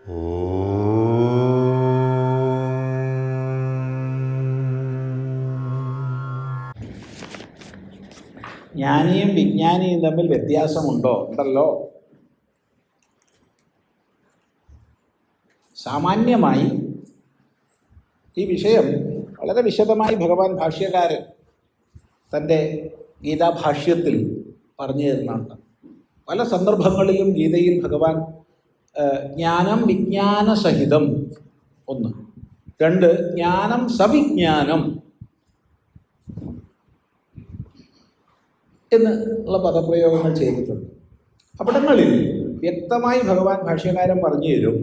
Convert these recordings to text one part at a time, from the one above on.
ജ്ഞാനിയും വിജ്ഞാനിയും തമ്മിൽ വ്യത്യാസമുണ്ടോ? ഉണ്ടല്ലോ. സാമാന്യമായി ഈ വിഷയം വളരെ വിശദമായി ഭഗവാൻ ഭാഷ്യകാരൻ തൻ്റെ ഗീതാഭാഷ്യത്തിൽ പറഞ്ഞു തരുന്നുണ്ട്. പല സന്ദർഭങ്ങളിലും ഗീതയിൽ ഭഗവാൻ ജ്ഞാനം വിജ്ഞാനസഹിതം ഒന്ന്, രണ്ട് ജ്ഞാനം സവിജ്ഞാനം എന്നുള്ള പദപ്രയോഗങ്ങൾ ചെയ്തിട്ടുണ്ട്. അവിടങ്ങളിൽ വ്യക്തമായി ഭഗവാൻ ഭാഷ്യകാരൻ പറഞ്ഞു തരും,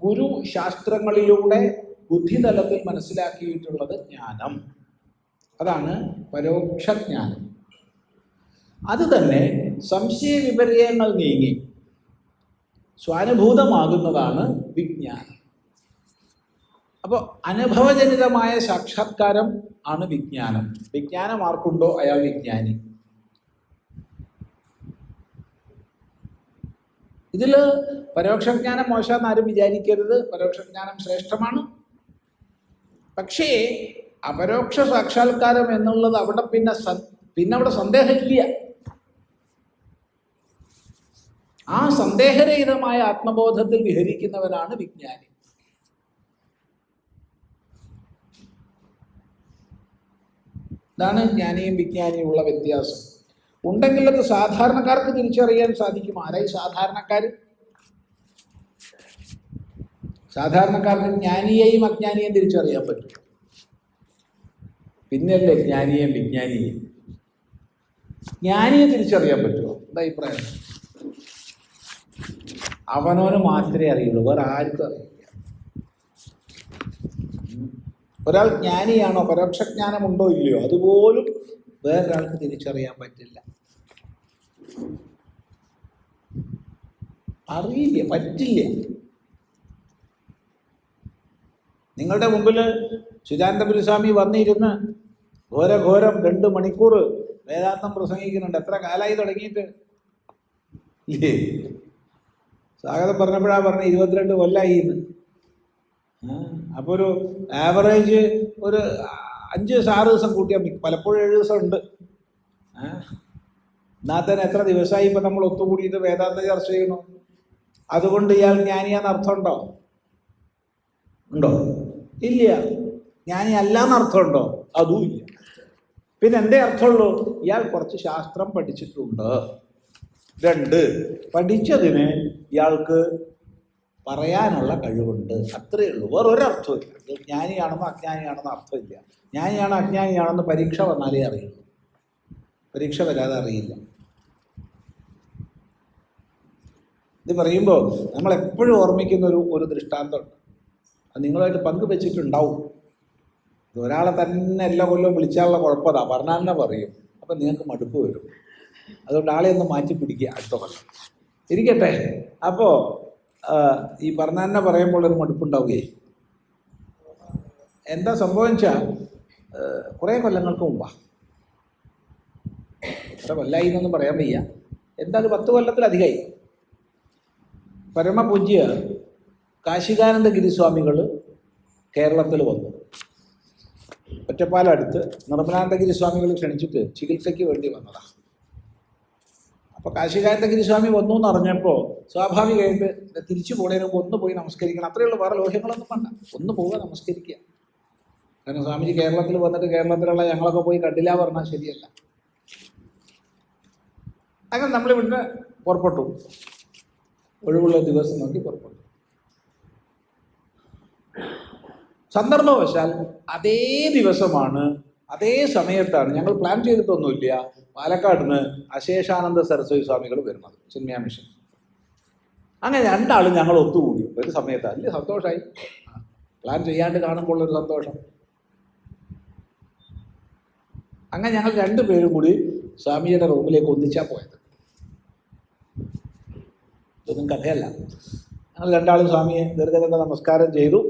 ഗുരു ശാസ്ത്രങ്ങളിലൂടെ ബുദ്ധിതലത്തിൽ മനസ്സിലാക്കിയിട്ടുള്ളത് ജ്ഞാനം, അതാണ് പരോക്ഷജ്ഞാനം. അത് തന്നെ സംശയ വിപര്യങ്ങൾ നീങ്ങി സ്വാനുഭൂതമാകുന്നതാണ് വിജ്ഞാനം. അപ്പോൾ അനുഭവജനിതമായ സാക്ഷാത്കാരം ആണ് വിജ്ഞാനം. വിജ്ഞാനം ആർക്കുണ്ടോ അയാൾ വിജ്ഞാനി. ഇതിൽ പരോക്ഷജ്ഞാനം മോശമെന്ന് ആരും വിചാരിക്കരുത്. പരോക്ഷജ്ഞാനം ശ്രേഷ്ഠമാണ്. പക്ഷേ അപരോക്ഷ സാക്ഷാത്കാരം എന്നുള്ളത് അവിടെ പിന്നെ അവിടെ സന്ദേഹമില്ല. ആ സന്ദേഹരഹിതമായ ആത്മബോധത്തിൽ വിഹരിക്കുന്നവനാണ് വിജ്ഞാനി. ഇതാണ് ജ്ഞാനിയും വിജ്ഞാനിയും ഉള്ള വ്യത്യാസം. ഉണ്ടെങ്കിൽ അത് സാധാരണക്കാർക്ക് തിരിച്ചറിയാൻ സാധിക്കും. ആരായി സാധാരണക്കാർ? സാധാരണക്കാർക്ക് ജ്ഞാനിയെയും അജ്ഞാനിയെയും തിരിച്ചറിയാൻ പറ്റും. പിന്നല്ലേ ജ്ഞാനിയെയും വിജ്ഞാനിയെയും. ജ്ഞാനിയെ തിരിച്ചറിയാൻ പറ്റുമോ? എന്താ അഭിപ്രായം? അവനവന് മാത്രമേ അറിയുള്ളൂ, വേറെ ആർക്കും അറിയില്ല. ഒരാൾ ജ്ഞാനിയാണോ, പരോക്ഷജ്ഞാനമുണ്ടോ ഇല്ലയോ, അതുപോലും വേറൊരാൾക്ക് തിരിച്ചറിയാൻ പറ്റില്ല. അറിയില്ല, പറ്റില്ല. നിങ്ങളുടെ മുമ്പിൽ സുജാനന്ദപുരസ്വാമി വന്നിരുന്ന് ഘോരം 2 മണിക്കൂർ വേദാന്തം പ്രസംഗിക്കുന്നുണ്ട്. എത്ര കാലമായി തുടങ്ങിയിട്ട്? ഇല്ലേ? സ്വാഗതം പറഞ്ഞപ്പോഴാണ് പറഞ്ഞത് 22 കൊല്ലമായി എന്ന്. അപ്പോൾ ഒരു ആവറേജ് ഒരു 5-6 ദിവസം കൂട്ടിയാൽ പലപ്പോഴും 7 ദിവസം ഉണ്ട്. എന്നാൽ തന്നെ എത്ര ദിവസമായി ഇപ്പം നമ്മൾ ഒത്തുകൂടിയിട്ട് വേദാന്ത ചർച്ച ചെയ്യണോ? അതുകൊണ്ട് ഇയാൾ ജ്ഞാനിയാന്ന് അർത്ഥമുണ്ടോ? ഉണ്ടോ? ഇല്ല. ജ്ഞാനി അല്ലാന്ന് അർത്ഥമുണ്ടോ? അതും ഇല്ല. പിന്നെ എന്തേ അർത്ഥമുള്ളൂ? ഇയാൾ കുറച്ച് ശാസ്ത്രം പഠിച്ചിട്ടുണ്ട്. 2, പഠിച്ചതിന് ഇയാൾക്ക് പറയാനുള്ള കഴിവുണ്ട്. അത്രയേ ഉള്ളൂ, വേറൊരർത്ഥമില്ല. ജ്ഞാനിയാണെന്നോ അജ്ഞാനിയാണെന്നോ അർത്ഥമില്ല. ജ്ഞാനിയാണോ അജ്ഞാനിയാണെന്ന് പരീക്ഷ വന്നാലേ അറിയുള്ളൂ. പരീക്ഷ വരാതെ അറിയില്ല. ഇത് പറയുമ്പോൾ നമ്മളെപ്പോഴും ഓർമ്മിക്കുന്ന ഒരു ദൃഷ്ടാന്തമുണ്ട്. അത് നിങ്ങളുമായിട്ട് പങ്കുവെച്ചിട്ടുണ്ടാവും. ഒരാളെ തന്നെ എല്ലാ കൊല്ലവും വിളിച്ചാലുള്ള കുഴപ്പതാ, പറഞ്ഞാൽ തന്നെ പറയും. അപ്പം നിങ്ങൾക്ക് മടുപ്പ് വരും. അതുകൊണ്ട് ആളെ ഒന്ന് മാറ്റി പിടിക്കുക അടുത്ത കൊല്ലം. ഇരിക്കട്ടെ. അപ്പോൾ ഈ പറഞ്ഞാൽ തന്നെ പറയുമ്പോൾ ഒരു മടുപ്പുണ്ടാവുകയെ. എന്താ സംഭവം വെച്ചാൽ കുറേ കൊല്ലങ്ങൾക്ക് മുമ്പാണ്. എത്ര കൊല്ലമായി എന്നൊന്നും പറയാൻ വയ്യ. എന്താ അത് 10 കൊല്ലത്തിലധികമായി. പരമപൂജ്യ കാശികാനന്ദ ഗിരിസ്വാമികൾ കേരളത്തിൽ വന്നു. ഒറ്റപ്പാലടുത്ത് നിർമ്മലാനന്ദഗിരി സ്വാമികൾ ക്ഷണിച്ചിട്ട് ചികിത്സയ്ക്ക് വേണ്ടി വന്നതാണ്. അപ്പോൾ കാശികാനന്ദഗിരി സ്വാമി വന്നു എന്ന് അറിഞ്ഞപ്പോൾ സ്വാഭാവികമായിട്ട് തിരിച്ചു പോണേന് മുമ്പ് ഒന്ന് പോയി നമസ്കരിക്കണം. അത്രയേ ഉള്ളൂ, വേറെ ലോഹ്യങ്ങളൊന്നും വേണ്ട. ഒന്ന് പോവുക, നമസ്കരിക്കുക. കാരണം സ്വാമിജി കേരളത്തിൽ വന്നിട്ട് കേരളത്തിലുള്ള ഞങ്ങളൊക്കെ പോയി കണ്ടില്ല പറഞ്ഞാൽ ശരിയല്ല. അങ്ങനെ നമ്മൾ ഇവിടുന്ന് പുറപ്പെട്ടു. ഒഴിവുള്ള ദിവസം നോക്കി പുറപ്പെട്ടു. സന്ദർഭവശാൽ അതേ ദിവസമാണ്, അതേ സമയത്താണ്, ഞങ്ങൾ പ്ലാൻ ചെയ്തിട്ടൊന്നുമില്ല, പാലക്കാട് നിന്ന് അശേഷാനന്ദ സരസ്വതി സ്വാമികൾ വരുന്നത്, ചിന്മയ മിഷൻ. അങ്ങനെ 2 ആളും ഞങ്ങൾ ഒത്തുകൂടി ഒരു സമയത്താണ്. വലിയ സന്തോഷമായി. പ്ലാൻ ചെയ്യാണ്ട് കാണുമ്പോൾ ഒരു സന്തോഷം. അങ്ങനെ ഞങ്ങൾ 2 പേരും കൂടി സ്വാമിയുടെ റൂമിലേക്ക് ഒന്നിച്ചാണ് പോയത്. ഇതൊന്നും കഥയല്ല. ഞങ്ങൾ 2 ആളും സ്വാമിയെ ദീർഘദണ്ഡ നമസ്കാരം ചെയ്തു.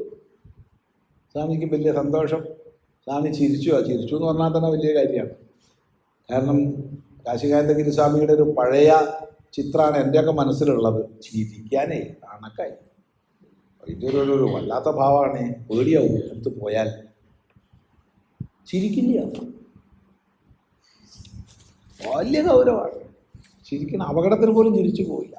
സ്വാമിക്ക് വലിയ സന്തോഷം. സ്വാമി ചിരിച്ചു എന്ന് പറഞ്ഞാൽ തന്നെ വലിയ കാര്യമാണ്. കാരണം കാശികാനന്ദഗിരി സ്വാമിയുടെ ഒരു പഴയ ചിത്രമാണ് എൻ്റെയൊക്കെ മനസ്സിലുള്ളത്. ചിരിക്കാനേ കണക്കായി. ഇതൊരു വല്ലാത്ത ഭാവമാണ്. പേടിയാവും എടുത്ത് പോയാൽ. ചിരിക്കില്ല, വലിയ ഗൗരവമാണ്. ചിരിക്കണം, അപകടത്തിന് പോലും ചിരിച്ചു പോയില്ല.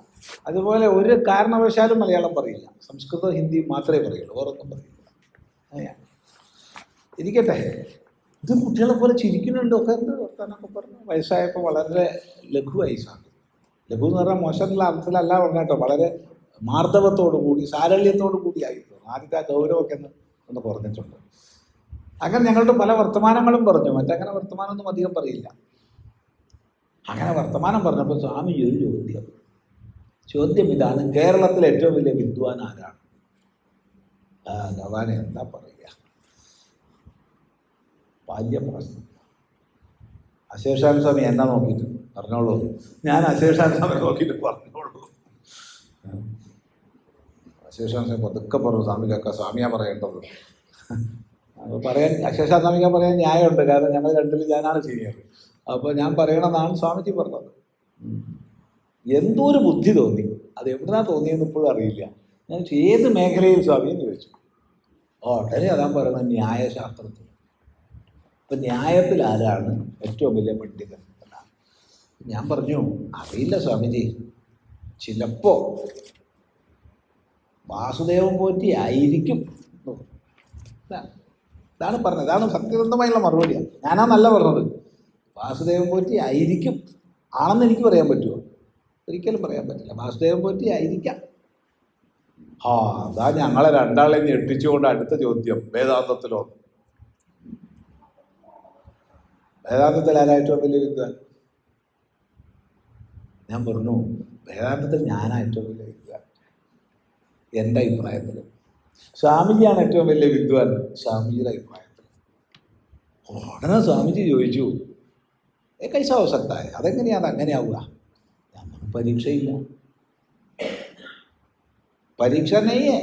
അതുപോലെ ഒരു കാരണവശാലും മലയാളം പറയില്ല, സംസ്കൃതം ഹിന്ദി മാത്രമേ പറയുള്ളൂ, വേറൊന്നും പറയില്ല. അങ്ങനെയാണ്. ഇരിക്കട്ടെ, ഇത് കുട്ടികളെ പോലെ ചിരിക്കുന്നുണ്ടോ ഒക്കെ എന്ത് വർത്താനൊക്കെ പറഞ്ഞു. വയസ്സായപ്പോൾ വളരെ ലഘുവായി സ്വാമി. ലഘു എന്ന് പറഞ്ഞാൽ മോശമുള്ള അർത്ഥത്തിലല്ല പറഞ്ഞ കേട്ടോ, വളരെ മാർദ്ദവത്തോടു കൂടി, സാരല്യത്തോടു കൂടി ആയിരുന്നു. ആദ്യത്തെ ആ ഗൗരവമൊക്കെ ഒന്ന് കുറഞ്ഞിട്ടുണ്ട്. അങ്ങനെ ഞങ്ങളുടെ പല വർത്തമാനങ്ങളും പറഞ്ഞു. മറ്റങ്ങനെ വർത്തമാനമൊന്നും അധികം പറയില്ല. അങ്ങനെ വർത്തമാനം പറഞ്ഞപ്പോൾ സ്വാമി ഒരു ചോദ്യം ഇതാണ്: കേരളത്തിലെ ഏറ്റവും വലിയ വിദ്വാൻ ആരാണ്? ഭഗവാനെ എന്താ പറയുക, ബാല്യപ്രശ്നം. അശേഷാൻ സ്വാമി എന്നാ നോക്കിയിട്ട് പറഞ്ഞോളൂ. ഞാൻ അശേഷാൻ സ്വാമി നോക്കിയിട്ട് പറഞ്ഞോളൂ. അശേഷാൻ സ്വാമി പതുക്കെ പറഞ്ഞു, സ്വാമിക്കൊക്കെ സ്വാമിയാ പറയേണ്ടത്. അപ്പോൾ പറയാൻ അശേഷാൻ സ്വാമിക്ക് പറയാൻ ന്യായമുണ്ട്, കാരണം ഞങ്ങൾ രണ്ടിലും ഞാനാണ് സീനിയർ. അപ്പോൾ ഞാൻ പറയണമെന്നാണ് സ്വാമിജി പറഞ്ഞത്. എന്തോ ഒരു ബുദ്ധി തോന്നി, അത് എവിടുന്നാണ് തോന്നിയെന്ന് ഇപ്പോഴും അറിയില്ല. ഞാൻ ഏത് മേഖലയിൽ സ്വാമി എന്ന് ചോദിച്ചു. ഉടനെ അതാ പറയുന്നത് ന്യായശാസ്ത്രത്തിൽ. ഇപ്പം ന്യായത്തിൽ ആരാണ് ഏറ്റവും വലിയ പണ്ഡിതൻ എന്നാണ്. ഞാൻ പറഞ്ഞു, അറിയില്ല സ്വാമിജി, ചിലപ്പോൾ വാസുദേവൻ പോറ്റി ആയിരിക്കും. ഇതാണ് പറഞ്ഞത്, ഇതാണ് സത്യസന്ധമായുള്ള മറുപടിയാണ്. ഞാനാന്നല്ല പറഞ്ഞത്. വാസുദേവൻ പോറ്റി ആയിരിക്കും. ആണെന്ന് എനിക്ക് പറയാൻ പറ്റുമോ? ഒരിക്കലും പറയാൻ പറ്റില്ല. വാസുദേവൻ പോറ്റി ആയിരിക്കാം. അതാ ഞങ്ങളെ രണ്ടാളെ ഞെട്ടിച്ചുകൊണ്ട് അടുത്ത ചോദ്യം, വേദാന്തത്തിലോ? വേദാന്തത്തിൽ ആരാ ഏറ്റവും വലിയ വിദ്വാൻ? ഞാൻ പറഞ്ഞു, വേദാന്തത്തിൽ ഞാനാ ഏറ്റവും വലിയ വിദ്വാൻ എൻ്റെ അഭിപ്രായത്തിൽ. സ്വാമിജിയാണ് ഏറ്റവും വലിയ വിദ്വാൻ സ്വാമിജിയുടെ അഭിപ്രായത്തിൽ. ഉടനെ സ്വാമിജി ചോദിച്ചു, കൈസ അവസരത്തായ അതെങ്ങനെയാണ് അങ്ങനെയാവുക? ഞാൻ പറഞ്ഞു, പരീക്ഷയില്ല, പരീക്ഷ നെയ്യേ.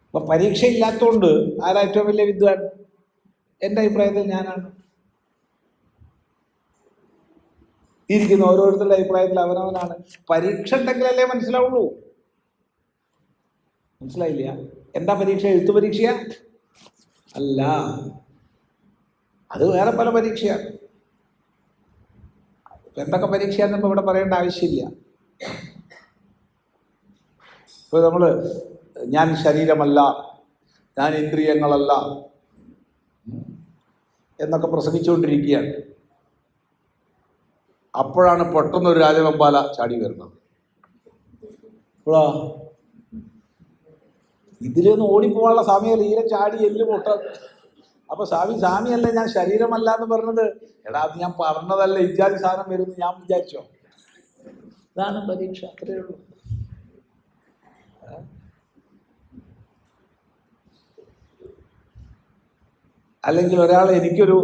അപ്പൊ പരീക്ഷ ഇല്ലാത്തതുകൊണ്ട് ആരാ ഏറ്റവും വലിയ വിദ്വാൻ? എൻ്റെ അഭിപ്രായത്തിൽ ഞാനാണ്. ഇരിക്കുന്ന ഓരോരുത്തരുടെ അഭിപ്രായത്തിൽ അവനവനാണ്. പരീക്ഷ ഉണ്ടെങ്കിലല്ലേ മനസ്സിലാവുള്ളൂ. മനസ്സിലായില്ല? എന്താ പരീക്ഷ? എഴുത്തു പരീക്ഷയാ? അല്ല, അത് വേറെ പല പരീക്ഷയാണ്. എന്തൊക്കെ പരീക്ഷയാണെന്ന് ഇവിടെ പറയേണ്ട ആവശ്യമില്ല. ഇപ്പോൾ നമ്മൾ ഞാൻ ശരീരമല്ല, ഞാൻ ഇന്ദ്രിയങ്ങളല്ല എന്നൊക്കെ പ്രസംഗിച്ചുകൊണ്ടിരിക്കുകയാണ്. അപ്പോഴാണ് പെട്ടെന്നൊരു രാജവെമ്പാല ചാടി വരുന്നത്. ഇപ്പോഴാ ഇതിലൊന്നും ഓടിപ്പോവാനുള്ള സമയമല്ല, ഈരെ ചാടി എല്ല് പൊട്ട. അപ്പൊ സ്വാമിയല്ലേ ഞാൻ ശരീരമല്ല എന്ന് പറഞ്ഞത്? എടാ, അത് ഞാൻ പറഞ്ഞതല്ല, ഇജാതി സാധനം വരുമെന്ന് ഞാൻ വിചാരിച്ചോ? ഇതാണ് പരീക്ഷ, അത്രയേ ഉള്ളൂ. അല്ലെങ്കിൽ ഒരാൾ എനിക്കൊരു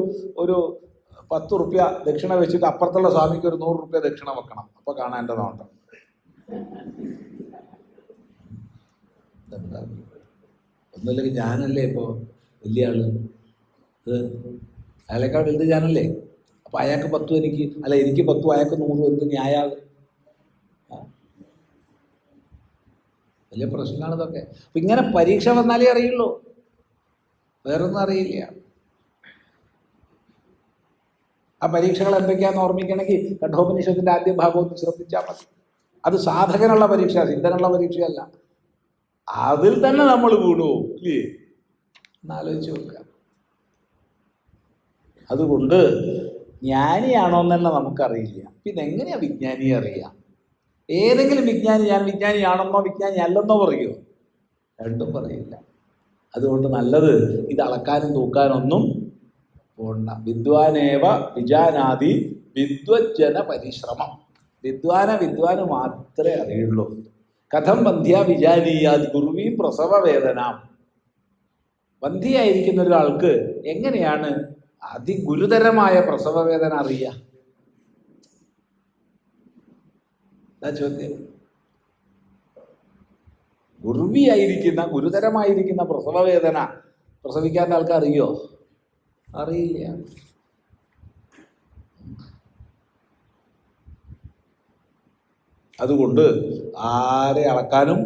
10 റുപ്യ ദക്ഷിണ വെച്ചിട്ട് അപ്പുറത്തുള്ള സ്വാമിക്ക് ഒരു 100 റുപ്യ ദക്ഷിണ വെക്കണം. അപ്പൊ കാണാൻ എൻ്റെ നോട്ടം. ഒന്നുമില്ലെങ്കിൽ ഞാനല്ലേ ഇപ്പോൾ വലിയ ആള്, അയാളെക്കാൾ വലുത് ഞാനല്ലേ. അപ്പൊ അയാൾക്ക് 10 എനിക്ക്, അല്ല എനിക്ക് 10 അയാൾക്ക് 100, എന്ത് ന്യായാകും? വലിയ പ്രശ്നമാണ് ഇതൊക്കെ. അപ്പൊ ഇങ്ങനെ പരീക്ഷ വന്നാലേ അറിയുള്ളൂ, വേറൊന്നും അറിയില്ല. ആ പരീക്ഷകൾ എന്തൊക്കെയാണെന്ന് ഓർമ്മിക്കണമെങ്കിൽ കഠോപനിഷത്തിന്റെ ആദ്യ ഭാഗം ഒന്ന് ശ്രദ്ധിച്ചാൽ മതി. അത് സാധകനുള്ള പരീക്ഷ, സിദ്ധനുള്ള പരീക്ഷയല്ല. അതിൽ തന്നെ നമ്മൾ വീണുപോകും, ഇല്ലേ? എന്നാലോചിച്ച് നോക്കുക. അതുകൊണ്ട് ജ്ഞാനിയാണോ എന്നല്ല നമുക്കറിയില്ല. പിന്നെ എങ്ങനെയാ വിജ്ഞാനിയെ അറിയാം? ഏതെങ്കിലും വിജ്ഞാനി ഞാൻ വിജ്ഞാനിയാണെന്നോ വിജ്ഞാനി അല്ലെന്നോ പറയുമോ? രണ്ടും പറയില്ല. അതുകൊണ്ട് നല്ലത് ഇത് അളക്കാനും തൂക്കാനൊന്നും പോണ്ട. വിദ്വാനേവ വിജാനാദി വിദ്വജ്ജന പരിശ്രമം. വിദ്വാന് മാത്രമേ അറിയുള്ളൂ. കഥം വന്ധ്യ വിജാനീയാത് ഗുരുവീ പ്രസവ വേദന. വന്ധ്യയായിരിക്കുന്ന ഒരാൾക്ക് എങ്ങനെയാണ് അതിഗുരുതരമായ പ്രസവ വേദന അറിയുക? ചോദ്യം. ഗുരുതരമായിരിക്കുന്ന പ്രസവ വേദന പ്രസവിക്കാത്ത ആൾക്ക് അറിയോ? അറിയില്ല. അതുകൊണ്ട് ആരെ അളക്കാനും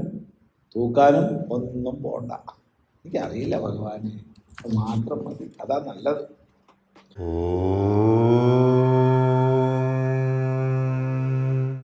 തൂക്കാനും ഒന്നും പോണ്ട. എനിക്കറിയില്ല ഭഗവാനെ, അത് മാത്രം മതി, അതാ നല്ലത്.